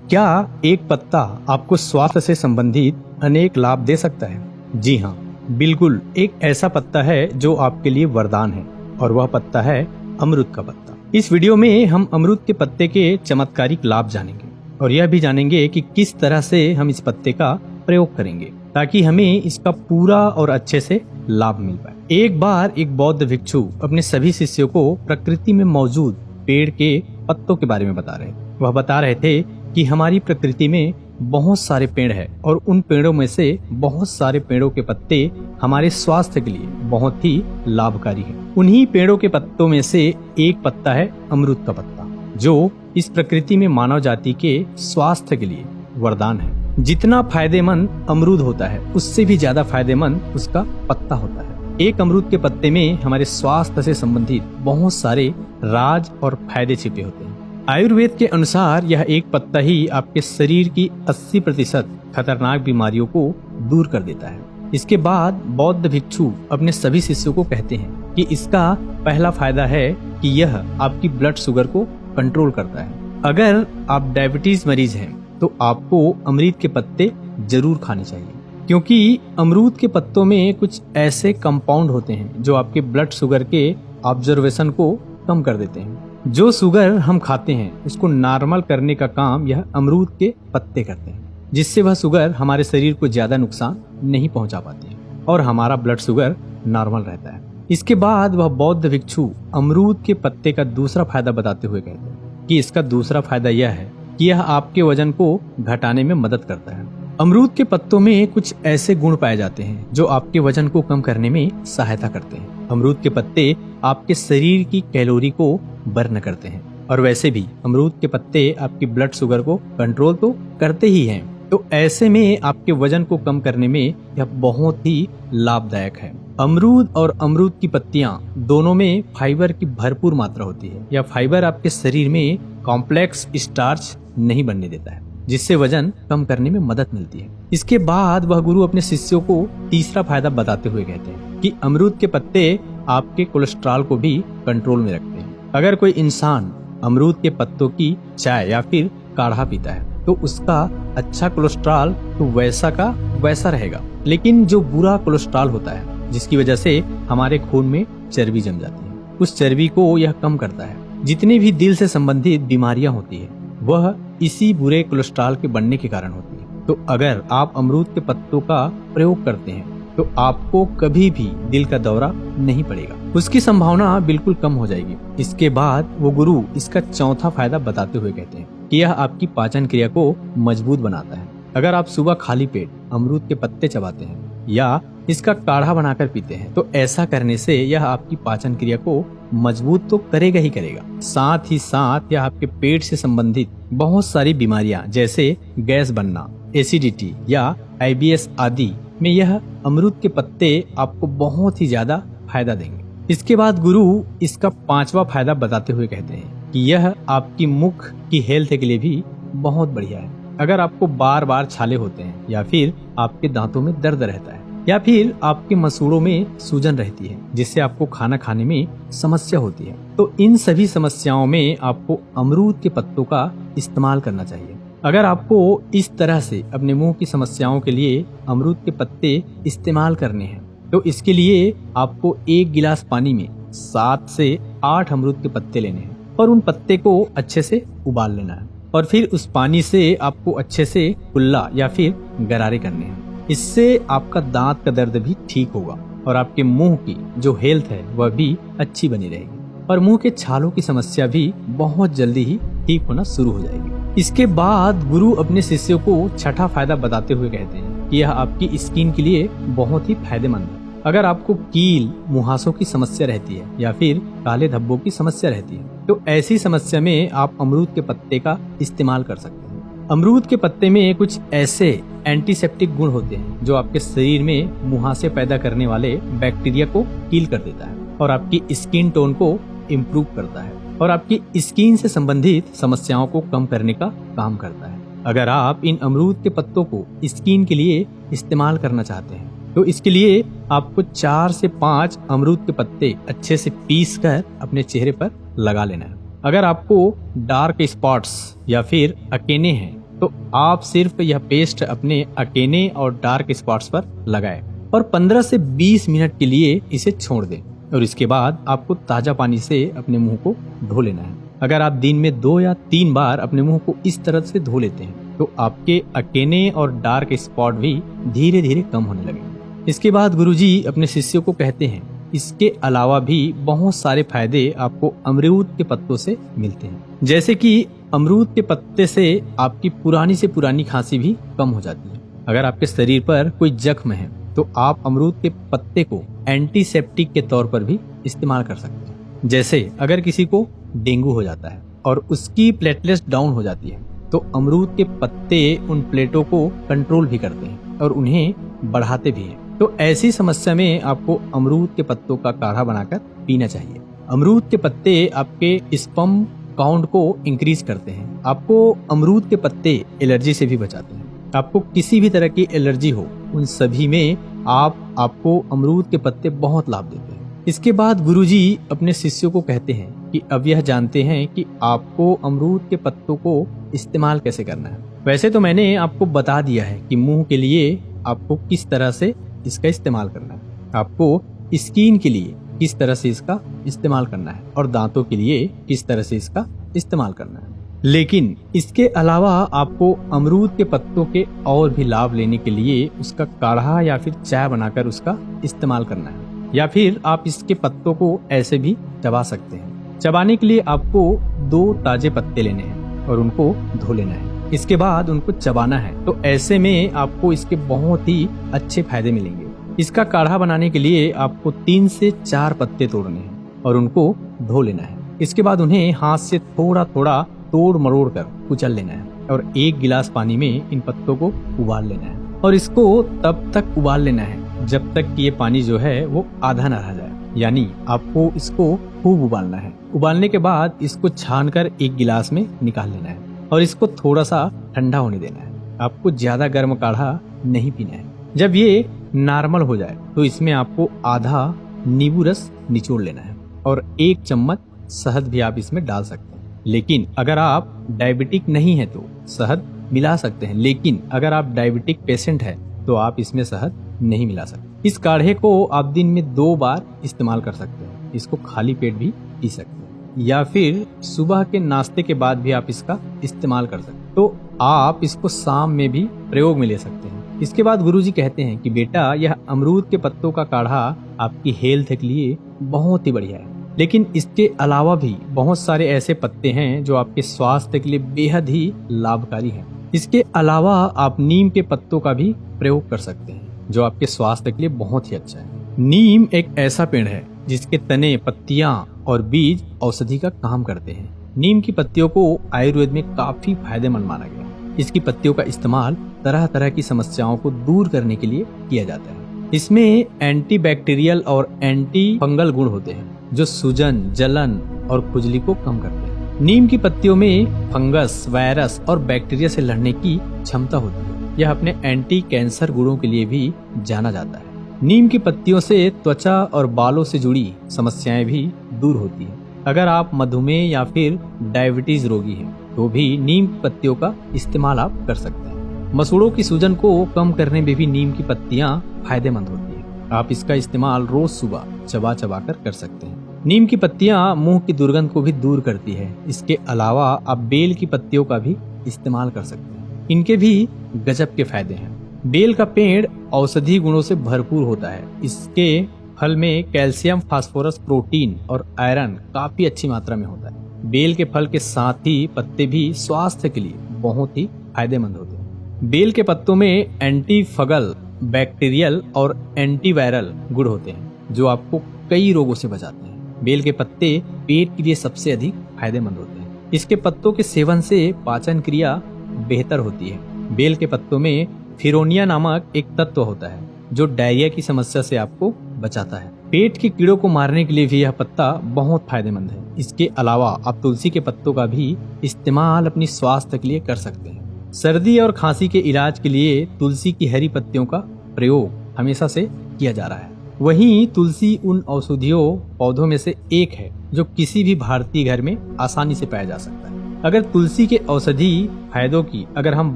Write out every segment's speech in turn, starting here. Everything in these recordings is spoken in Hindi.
क्या एक पत्ता आपको स्वास्थ्य से संबंधित अनेक लाभ दे सकता है? जी हाँ, बिल्कुल। एक ऐसा पत्ता है जो आपके लिए वरदान है और वह पत्ता है अमरूद का पत्ता। इस वीडियो में हम अमरूद के पत्ते के चमत्कारिक लाभ जानेंगे और यह भी जानेंगे कि किस तरह से हम इस पत्ते का प्रयोग करेंगे ताकि हमें इसका पूरा और अच्छे से लाभ मिल पाए। एक बार एक बौद्ध भिक्षु अपने सभी शिष्यों को प्रकृति में मौजूद पेड़ के पत्तों के बारे में बता रहे। वह बता रहे थे कि हमारी प्रकृति में बहुत सारे पेड़ हैं और उन पेड़ों में से बहुत सारे पेड़ों के पत्ते हमारे स्वास्थ्य के लिए बहुत ही लाभकारी हैं। उन्हीं पेड़ों के पत्तों में से एक पत्ता है अमरूद का पत्ता, जो इस प्रकृति में मानव जाति के स्वास्थ्य के लिए वरदान है। जितना फायदेमंद अमरूद होता है उससे भी ज्यादा फायदेमंद उसका पत्ता होता है। एक अमरूद के पत्ते में हमारे स्वास्थ्य से संबंधित बहुत सारे राज और फायदे छिपे होते हैं। आयुर्वेद के अनुसार यह एक पत्ता ही आपके शरीर की 80% खतरनाक बीमारियों को दूर कर देता है। इसके बाद बौद्ध भिक्षु अपने सभी शिष्यों को कहते हैं कि इसका पहला फायदा है कि यह आपकी ब्लड शुगर को कंट्रोल करता है। अगर आप डायबिटीज मरीज हैं तो आपको अमरूद के पत्ते जरूर खाने चाहिए, क्योंकि अमरूद के पत्तों में कुछ ऐसे कंपाउंड होते हैं जो आपके ब्लड शुगर के ऑब्जर्वेशन को कम कर देते हैं। जो शुगर हम खाते हैं उसको नॉर्मल करने का काम यह अमरूद के पत्ते करते हैं, जिससे वह शुगर हमारे शरीर को ज्यादा नुकसान नहीं पहुंचा पाती है और हमारा ब्लड शुगर नॉर्मल रहता है। इसके बाद वह बौद्ध भिक्षु अमरूद के पत्ते का दूसरा फायदा बताते हुए कहते हैं कि इसका दूसरा फायदा यह है कि यह आपके वजन को घटाने में मदद करता है। अमरूद के पत्तों में कुछ ऐसे गुण पाए जाते हैं जो आपके वजन को कम करने में सहायता करते हैं। अमरूद के पत्ते आपके शरीर की कैलोरी को बर्न करते हैं और वैसे भी अमरूद के पत्ते आपकी ब्लड शुगर को कंट्रोल तो करते ही हैं, तो ऐसे में आपके वजन को कम करने में यह बहुत ही लाभदायक है। अमरूद और अमरूद की पत्तियां दोनों में फाइबर की भरपूर मात्रा होती है। यह फाइबर आपके शरीर में कॉम्प्लेक्स स्टार्च नहीं बनने देता है, जिससे वजन कम करने में मदद मिलती है। इसके बाद वह गुरु अपने शिष्यों को तीसरा फायदा बताते हुए कहते हैं कि अमरूद के पत्ते आपके कोलेस्ट्रॉल को भी कंट्रोल में रखते हैं। अगर कोई इंसान अमरूद के पत्तों की चाय या फिर काढ़ा पीता है तो उसका अच्छा कोलेस्ट्रॉल तो वैसा का वैसा रहेगा, लेकिन जो बुरा कोलेस्ट्रॉल होता है जिसकी वजह से हमारे खून में चर्बी जम जाती है, उस चर्बी को यह कम करता है। जितनी भी दिल से संबंधित बीमारियां होती है वह इसी बुरे कोलेस्ट्रॉल के बनने के कारण होती है। तो अगर आप अमरूद के पत्तों का प्रयोग करते हैं तो आपको कभी भी दिल का दौरा नहीं पड़ेगा, उसकी संभावना बिल्कुल कम हो जाएगी। इसके बाद वो गुरु इसका चौथा फायदा बताते हुए कहते हैं कि यह आपकी पाचन क्रिया को मजबूत बनाता है। अगर आप सुबह खाली पेट अमरूद के पत्ते चबाते हैं या इसका काढ़ा बनाकर पीते हैं तो ऐसा करने से यह आपकी पाचन क्रिया को मजबूत तो करेगा ही करेगा, साथ ही साथ यह आपके पेट से संबंधित बहुत सारी बीमारियां जैसे गैस बनना, एसिडिटी या IBS आदि में यह अमरूद के पत्ते आपको बहुत ही ज्यादा फायदा देंगे। इसके बाद गुरु इसका पांचवा फायदा बताते हुए कहते हैं कि यह आपकी मुख की हेल्थ के लिए भी बहुत बढ़िया है। अगर आपको बार बार छाले होते हैं या फिर आपके दांतों में दर्द रहता है या फिर आपके मसूड़ों में सूजन रहती है जिससे आपको खाना खाने में समस्या होती है, तो इन सभी समस्याओं में आपको अमरूद के पत्तों का इस्तेमाल करना चाहिए। अगर आपको इस तरह से अपने मुंह की समस्याओं के लिए अमरूद के पत्ते इस्तेमाल करने हैं तो इसके लिए आपको 1 गिलास पानी में 7 से 8 अमरूद के पत्ते लेने हैं और उन पत्ते को अच्छे से उबाल लेना है और फिर उस पानी से आपको अच्छे से कुल्ला या फिर गरारे करने हैं। इससे आपका दांत का दर्द भी ठीक होगा और आपके मुंह की जो हेल्थ है वह भी अच्छी बनी रहेगी और मुंह के छालों की समस्या भी बहुत जल्दी ही ठीक होना शुरू हो जाएगी। इसके बाद गुरु अपने शिष्यों को छठा फायदा बताते हुए कहते हैं कि यह आपकी स्किन के लिए बहुत ही फायदेमंद है। अगर आपको कील मुहासों की समस्या रहती है या फिर काले धब्बों की समस्या रहती है तो ऐसी समस्या में आप अमरूद के पत्ते का इस्तेमाल कर सकते हैं। अमरूद के पत्ते में कुछ ऐसे एंटीसेप्टिक गुण होते हैं जो आपके शरीर में मुहासे पैदा करने वाले बैक्टीरिया को किल कर देता है और आपकी स्किन टोन को इम्प्रूव करता है और आपकी स्किन से संबंधित समस्याओं को कम करने का काम करता है। अगर आप इन अमरूद के पत्तों को स्किन के लिए इस्तेमाल करना चाहते हैं तो इसके लिए आपको 4 से 5 अमरूद के पत्ते अच्छे से पीस कर अपने चेहरे पर लगा लेना है। अगर आपको डार्क स्पॉट्स या फिर अकेने हैं तो आप सिर्फ यह पेस्ट अपने अकेने और डार्क स्पॉट्स पर लगाएं और 15 से 20 मिनट के लिए इसे छोड़ दें और इसके बाद आपको ताजा पानी से अपने मुंह को धो लेना है। अगर आप दिन में 2 या 3 बार अपने मुंह को इस तरह से धो लेते हैं तो आपके अकेने और डार्क स्पॉट भी धीरे धीरे कम होने लगेंगे। इसके बाद गुरुजी अपने शिष्यों को कहते हैं इसके अलावा भी बहुत सारे फायदे आपको अमरूद के पत्तों से मिलते हैं, जैसे कि अमरूद के पत्ते से आपकी पुरानी से पुरानी खांसी भी कम हो जाती है। अगर आपके शरीर पर कोई जख्म है तो आप अमरूद के पत्ते को एंटीसेप्टिक के तौर पर भी इस्तेमाल कर सकते हैं। जैसे अगर किसी को डेंगू हो जाता है और उसकी प्लेटलेट्स डाउन हो जाती है तो अमरूद के पत्ते उन प्लेटों को कंट्रोल भी करते हैं और उन्हें बढ़ाते भी हैं। तो ऐसी समस्या में आपको अमरूद के पत्तों का काढ़ा बनाकर पीना चाहिए। अमरूद के पत्ते आपके स्पर्म काउंट को इंक्रीज करते हैं। आपको अमरूद के पत्ते एलर्जी से भी बचाते हैं। आपको किसी भी तरह की एलर्जी हो उन सभी में आपको अमरूद के पत्ते बहुत लाभ देते हैं। इसके बाद गुरुजी अपने शिष्यों को कहते हैं कि अब यह जानते हैं कि आपको अमरूद के पत्तों को इस्तेमाल कैसे करना है। वैसे तो मैंने आपको बता दिया है कि मुंह के लिए आपको किस तरह से इसका इस्तेमाल करना है, आपको स्किन के लिए किस तरह से इसका इस्तेमाल करना है और दांतों के लिए किस तरह से इसका इस्तेमाल करना है। लेकिन इसके अलावा आपको अमरूद के पत्तों के और भी लाभ लेने के लिए उसका काढ़ा या फिर चाय बनाकर उसका इस्तेमाल करना है, या फिर आप इसके पत्तों को ऐसे भी चबा सकते हैं। चबाने के लिए आपको 2 ताजे पत्ते लेने हैं और उनको धो लेना है। इसके बाद उनको चबाना है। तो ऐसे में आपको इसके बहुत ही अच्छे फायदे मिलेंगे। इसका काढ़ा बनाने के लिए आपको 3 से 4 पत्ते तोड़ने हैं और उनको धो लेना है। इसके बाद उन्हें हाथ से थोड़ा थोड़ा तोड़ मरोड़ कर कुचल लेना है और 1 गिलास पानी में इन पत्तों को उबाल लेना है और इसको तब तक उबाल लेना है जब तक कि ये पानी जो है वो आधा न रह जाए, यानी आपको इसको खूब उबालना है। उबालने के बाद इसको छानकर 1 गिलास में निकाल लेना है और इसको थोड़ा सा ठंडा होने देना है। आपको ज्यादा गर्म काढ़ा नहीं पीना है। जब ये नॉर्मल हो जाए तो इसमें आपको आधा नींबू रस निचोड़ लेना है और 1 चम्मच शहद भी आप इसमें डाल सकते हैं। लेकिन अगर आप डायबिटिक नहीं है तो शहद मिला सकते हैं, लेकिन अगर आप डायबिटिक पेशेंट है तो आप इसमें शहद नहीं मिला सकते। इस काढ़े को आप दिन में 2 बार इस्तेमाल कर सकते हैं। इसको खाली पेट भी पी सकते हैं या फिर सुबह के नाश्ते के बाद भी आप इसका इस्तेमाल कर सकते हैं। तो आप इसको शाम में भी प्रयोग में ले सकते हैं। इसके बाद गुरुजी कहते हैं कि बेटा, यह अमरूद के पत्तों का काढ़ा आपकी हेल्थ के लिए बहुत ही बढ़िया है, लेकिन इसके अलावा भी बहुत सारे ऐसे पत्ते हैं जो आपके स्वास्थ्य के लिए बेहद ही लाभकारी हैं। इसके अलावा आप नीम के पत्तों का भी प्रयोग कर सकते हैं जो आपके स्वास्थ्य के लिए बहुत ही अच्छा है। नीम एक ऐसा पेड़ है जिसके तने, पत्तियां और बीज औषधि का काम करते हैं। नीम की पत्तियों को आयुर्वेद में काफी फायदेमंद माना गया है। इसकी पत्तियों का इस्तेमाल तरह तरह की समस्याओं को दूर करने के लिए किया जाता है। इसमें एंटीबैक्टीरियल और एंटी फंगल गुण होते हैं जो सूजन, जलन और खुजली को कम करते हैं। नीम की पत्तियों में फंगस, वायरस और बैक्टीरिया से लड़ने की क्षमता होती है। यह अपने एंटी कैंसर गुणों के लिए भी जाना जाता है। नीम की पत्तियों से त्वचा और बालों से जुड़ी समस्याएं भी दूर होती है। अगर आप मधुमेह या फिर डायबिटीज रोगी हैं तो भी नीम की पत्तियों का इस्तेमाल आप कर सकते हैं। मसूड़ों की सूजन को कम करने में भी नीम की पत्तियां फायदेमंद होती है। आप इसका इस्तेमाल रोज सुबह चबा चबा कर सकते हैं। नीम की पत्तियां मुंह की दुर्गंध को भी दूर करती है। इसके अलावा आप बेल की पत्तियों का भी इस्तेमाल कर सकते हैं। इनके भी गजब के फायदे हैं। बेल का पेड़ औषधि गुणों से भरपूर होता है। इसके फल में कैल्शियम, फास्फोरस, प्रोटीन और आयरन काफी अच्छी मात्रा में होता है। बेल के फल के साथ ही पत्ते भी स्वास्थ्य के लिए बहुत ही फायदेमंद होते हैं। बेल के पत्तों में एंटी फंगल, बैक्टीरियल और एंटीवायरल गुण होते हैं जो आपको कई रोगों से बचाते हैं। बेल के पत्ते पेट के लिए सबसे अधिक फायदेमंद होते हैं। इसके पत्तों के सेवन से पाचन क्रिया बेहतर होती है। बेल के पत्तों में फिरोनिया नामक एक तत्व होता है जो डायरिया की समस्या से आपको बचाता है। पेट के कीड़ों को मारने के लिए भी यह पत्ता बहुत फायदेमंद है। इसके अलावा आप तुलसी के पत्तों का भी इस्तेमाल अपनी स्वास्थ्य के लिए कर सकते हैं। सर्दी और खांसी के इलाज के लिए तुलसी की हरी पत्तियों का प्रयोग हमेशा से किया जा रहा है। वहीं तुलसी उन औषधीय पौधों में से एक है जो किसी भी भारतीय घर में आसानी से पाया जा सकता है। अगर तुलसी के औषधि फायदों की अगर हम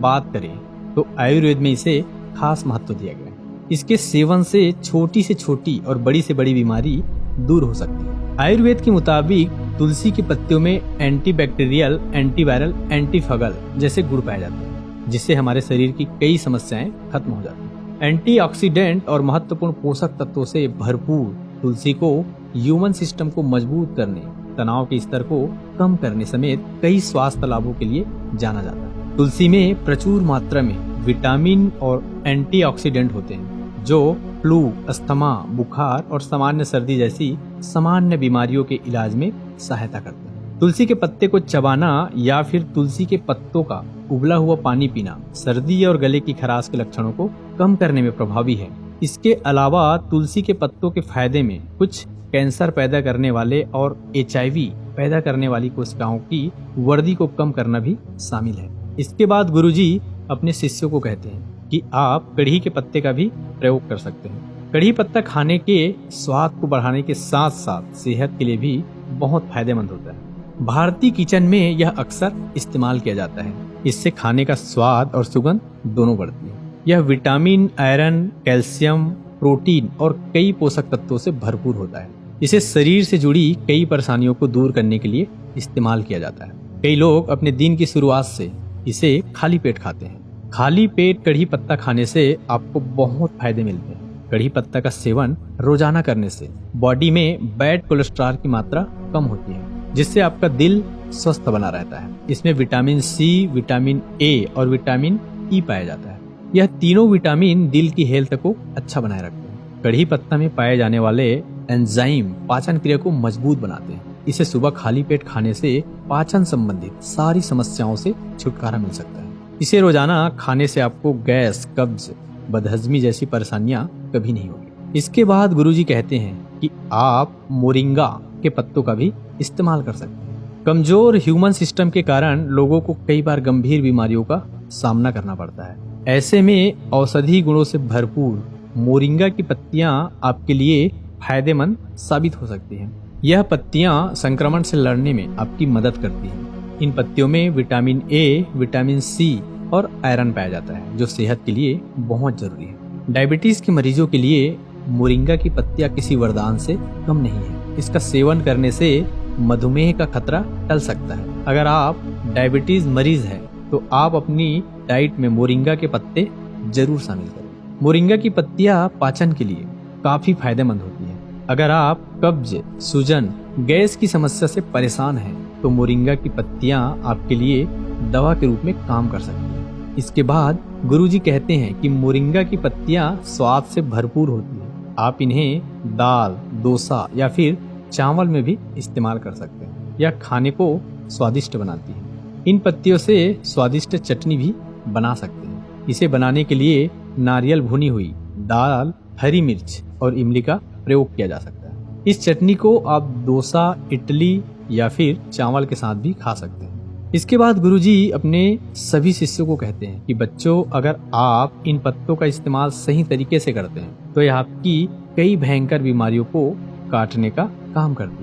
बात करें तो आयुर्वेद में इसे खास महत्व दिया गया है। इसके सेवन से छोटी और बड़ी से बड़ी बीमारी दूर हो सकती है। आयुर्वेद के मुताबिक तुलसी के पत्तियों में एंटीबैक्टीरियल, एंटीवायरल, एंटीफंगल जैसे गुण पाए जाते हैं, जिससे हमारे शरीर की कई समस्याएं खत्म हो जाती हैं। एंटीऑक्सीडेंट और महत्वपूर्ण पोषक तत्वों से भरपूर तुलसी को ह्यूमन सिस्टम को मजबूत करने, तनाव के स्तर को कम करने समेत कई स्वास्थ्य लाभों के लिए जाना जाता है। तुलसी में प्रचुर मात्रा में विटामिन और एंटीऑक्सीडेंट होते हैं जो फ्लू, अस्थमा, बुखार और सामान्य सर्दी जैसी सामान्य बीमारियों के इलाज में सहायता करते हैं। तुलसी के पत्ते को चबाना या फिर तुलसी के पत्तों का उबला हुआ पानी पीना सर्दी और गले की खराश के लक्षणों को कम करने में प्रभावी है। इसके अलावा तुलसी के पत्तों के फायदे में कुछ कैंसर पैदा करने वाले और HIV पैदा करने वाली कोशिकाओं की वर्दी को कम करना भी शामिल है। इसके बाद गुरुजी अपने शिष्यों को कहते हैं कि आप कढ़ी के पत्ते का भी प्रयोग कर सकते हैं। कढ़ी पत्ता खाने के स्वाद को बढ़ाने के साथ साथ सेहत के लिए भी बहुत फायदेमंद होता है। भारतीय किचन में यह अक्सर इस्तेमाल किया जाता है। इससे खाने का स्वाद और सुगंध दोनों बढ़ती है। यह विटामिन, आयरन, कैल्शियम, प्रोटीन और कई पोषक तत्वों से भरपूर होता है। इसे शरीर से जुड़ी कई परेशानियों को दूर करने के लिए इस्तेमाल किया जाता है। कई लोग अपने दिन की शुरुआत से इसे खाली पेट खाते हैं। खाली पेट कढ़ी पत्ता खाने से आपको बहुत फायदे मिलते हैं। कढ़ी पत्ता का सेवन रोजाना करने से बॉडी में बैड कोलेस्ट्रॉल की मात्रा कम होती है, जिससे आपका दिल स्वस्थ बना रहता है। इसमें विटामिन C, विटामिन A और विटामिन E पाया जाता है। यह तीनों विटामिन दिल की हेल्थ को अच्छा बनाए रखते हैं। कढ़ी पत्ता में पाए जाने वाले एंजाइम पाचन क्रिया को मजबूत बनाते हैं। इसे सुबह खाली पेट खाने से पाचन संबंधित सारी समस्याओं से छुटकारा मिल सकता है। इसे रोजाना खाने से आपको गैस, कब्ज, बदहजमी जैसी परेशानियां कभी नहीं होगी। इसके बाद गुरुजी कहते हैं कि आप मोरिंगा के पत्तों का भी इस्तेमाल कर सकते हैं। कमजोर ह्यूमन सिस्टम के कारण लोगों को कई बार गंभीर बीमारियों का सामना करना पड़ता है। ऐसे में औषधि गुणों से भरपूर मोरिंगा की पत्तियां आपके लिए फायदेमंद साबित हो सकती हैं। यह पत्तियां संक्रमण से लड़ने में आपकी मदद करती हैं। इन पत्तियों में विटामिन A, विटामिन C और आयरन पाया जाता है, जो सेहत के लिए बहुत जरूरी है। डायबिटीज के मरीजों के लिए मोरिंगा की पत्तियां किसी वरदान से कम नहीं है। इसका सेवन करने से मधुमेह का खतरा टल सकता है। अगर आप डायबिटीज मरीज हैं तो आप अपनी डाइट में मोरिंगा के पत्ते जरूर शामिल करें। मोरिंगा की पत्तियां पाचन के लिए काफी फायदेमंद होती हैं। अगर आप कब्ज, सूजन, गैस की समस्या से परेशान हैं तो मोरिंगा की पत्तियां आपके लिए दवा के रूप में काम कर सकती हैं। इसके बाद गुरुजी कहते हैं कि मोरिंगा की पत्तियां स्वाद से भरपूर होती हैं। आप इन्हें दाल, डोसा या फिर चावल में भी इस्तेमाल कर सकते हैं। यह खाने को स्वादिष्ट बनाती है। इन पत्तियों से स्वादिष्ट चटनी भी बना सकते हैं। इसे बनाने के लिए नारियल भुनी हुई दाल, हरी मिर्च और इमली का प्रयोग किया जा सकता है। इस चटनी को आप डोसा, इडली या फिर चावल के साथ भी खा सकते हैं। इसके बाद गुरुजी अपने सभी शिष्यों को कहते हैं कि बच्चों, अगर आप इन पत्तों का इस्तेमाल सही तरीके से करते हैं तो यह आपकी कई भयंकर बीमारियों को काटने का काम करती है।